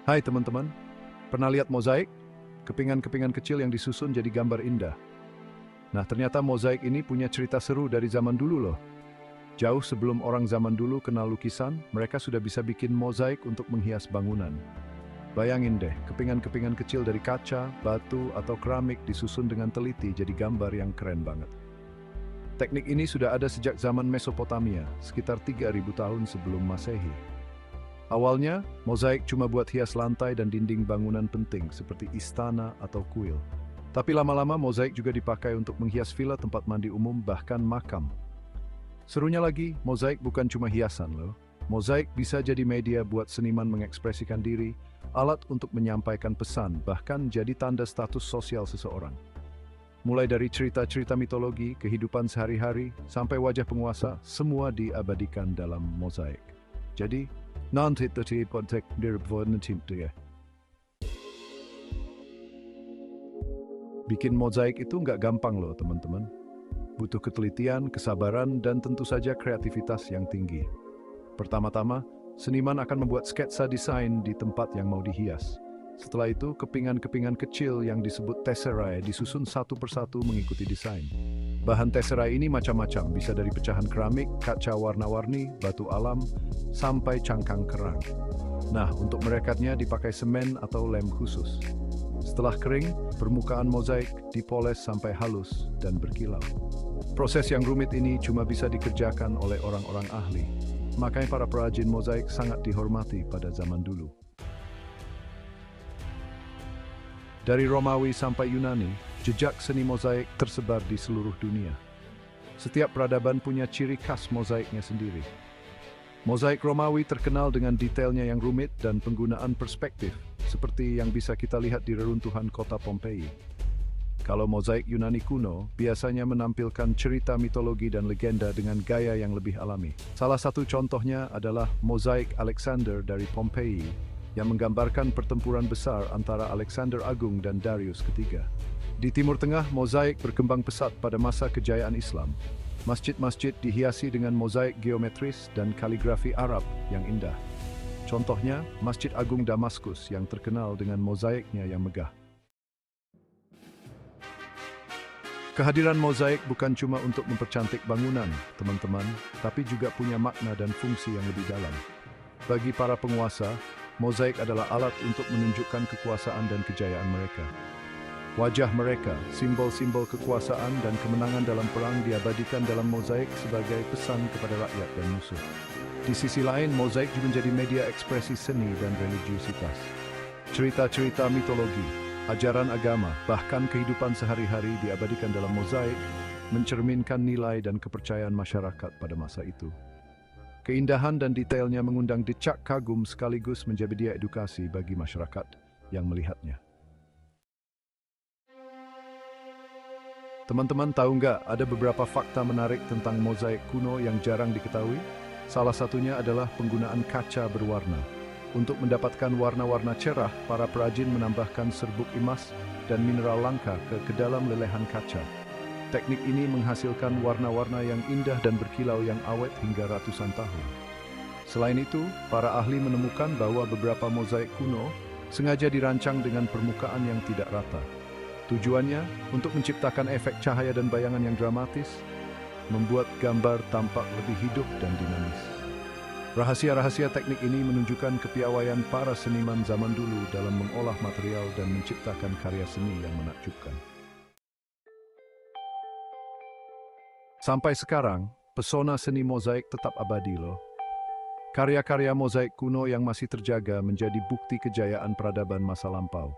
Hai teman-teman, pernah lihat mozaik? Kepingan-kepingan kecil yang disusun jadi gambar indah. Nah, ternyata mozaik ini punya cerita seru dari zaman dulu loh. Jauh sebelum orang zaman dulu kenal lukisan, mereka sudah bisa bikin mozaik untuk menghias bangunan. Bayangin deh, kepingan-kepingan kecil dari kaca, batu, atau keramik disusun dengan teliti jadi gambar yang keren banget. Teknik ini sudah ada sejak zaman Mesopotamia, sekitar 3000 tahun sebelum Masehi. Awalnya, mozaik cuma buat hias lantai dan dinding bangunan penting seperti istana atau kuil. Tapi lama-lama mozaik juga dipakai untuk menghias villa, tempat mandi umum, bahkan makam. Serunya lagi, mozaik bukan cuma hiasan loh. Mozaik bisa jadi media buat seniman mengekspresikan diri, alat untuk menyampaikan pesan, bahkan jadi tanda status sosial seseorang. Mulai dari cerita-cerita mitologi, kehidupan sehari-hari, sampai wajah penguasa, semua diabadikan dalam mozaik. Jadi, nanti tadi potek dirbuat ya. Bikin mozaik itu nggak gampang loh teman-teman. Butuh ketelitian, kesabaran, dan tentu saja kreativitas yang tinggi. Pertama-tama, seniman akan membuat sketsa desain di tempat yang mau dihias. Setelah itu, kepingan-kepingan kecil yang disebut tesserae disusun satu persatu mengikuti desain. Bahan tesserae ini macam-macam, bisa dari pecahan keramik, kaca warna-warni, batu alam, sampai cangkang kerang. Nah, untuk merekatnya dipakai semen atau lem khusus. Setelah kering, permukaan mozaik dipoles sampai halus dan berkilau. Proses yang rumit ini cuma bisa dikerjakan oleh orang-orang ahli. Makanya para perajin mozaik sangat dihormati pada zaman dulu. Dari Romawi sampai Yunani, jejak seni mozaik tersebar di seluruh dunia. Setiap peradaban punya ciri khas mozaiknya sendiri. Mozaik Romawi terkenal dengan detailnya yang rumit dan penggunaan perspektif, seperti yang bisa kita lihat di reruntuhan kota Pompei. Kalau mozaik Yunani kuno, biasanya menampilkan cerita mitologi dan legenda dengan gaya yang lebih alami. Salah satu contohnya adalah mozaik Alexander dari Pompei, yang menggambarkan pertempuran besar antara Alexander Agung dan Darius III. Di Timur Tengah, mozaik berkembang pesat pada masa kejayaan Islam. Masjid-masjid dihiasi dengan mozaik geometris dan kaligrafi Arab yang indah. Contohnya, Masjid Agung Damaskus yang terkenal dengan mozaiknya yang megah. Kehadiran mozaik bukan cuma untuk mempercantik bangunan, teman-teman, tapi juga punya makna dan fungsi yang lebih dalam. Bagi para penguasa, mozaik adalah alat untuk menunjukkan kekuasaan dan kejayaan mereka. Wajah mereka, simbol-simbol kekuasaan dan kemenangan dalam perang diabadikan dalam mozaik sebagai pesan kepada rakyat dan musuh. Di sisi lain, mozaik juga menjadi media ekspresi seni dan religiusitas. Cerita-cerita mitologi, ajaran agama, bahkan kehidupan sehari-hari diabadikan dalam mozaik, mencerminkan nilai dan kepercayaan masyarakat pada masa itu. Keindahan dan detailnya mengundang decak kagum sekaligus menjadi media edukasi bagi masyarakat yang melihatnya. Teman-teman tahu nggak, ada beberapa fakta menarik tentang mozaik kuno yang jarang diketahui? Salah satunya adalah penggunaan kaca berwarna. Untuk mendapatkan warna-warna cerah, para perajin menambahkan serbuk emas dan mineral langka ke dalam lelehan kaca. Teknik ini menghasilkan warna-warna yang indah dan berkilau yang awet hingga ratusan tahun. Selain itu, para ahli menemukan bahwa beberapa mozaik kuno sengaja dirancang dengan permukaan yang tidak rata. Tujuannya untuk menciptakan efek cahaya dan bayangan yang dramatis, membuat gambar tampak lebih hidup dan dinamis. Rahasia-rahasia teknik ini menunjukkan kepiawaian para seniman zaman dulu dalam mengolah material dan menciptakan karya seni yang menakjubkan. Sampai sekarang, pesona seni mozaik tetap abadi loh. Karya-karya mozaik kuno yang masih terjaga menjadi bukti kejayaan peradaban masa lampau.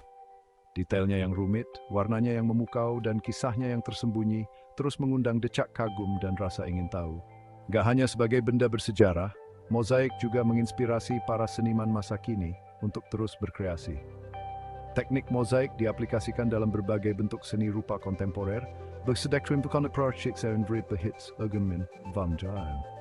Detailnya yang rumit, warnanya yang memukau, dan kisahnya yang tersembunyi terus mengundang decak kagum dan rasa ingin tahu. Gak hanya sebagai benda bersejarah, mozaik juga menginspirasi para seniman masa kini untuk terus berkreasi. Teknik mozaik diaplikasikan dalam berbagai bentuk seni rupa kontemporer, bersedekrim bukan project yang berbahits agamin van Jaan.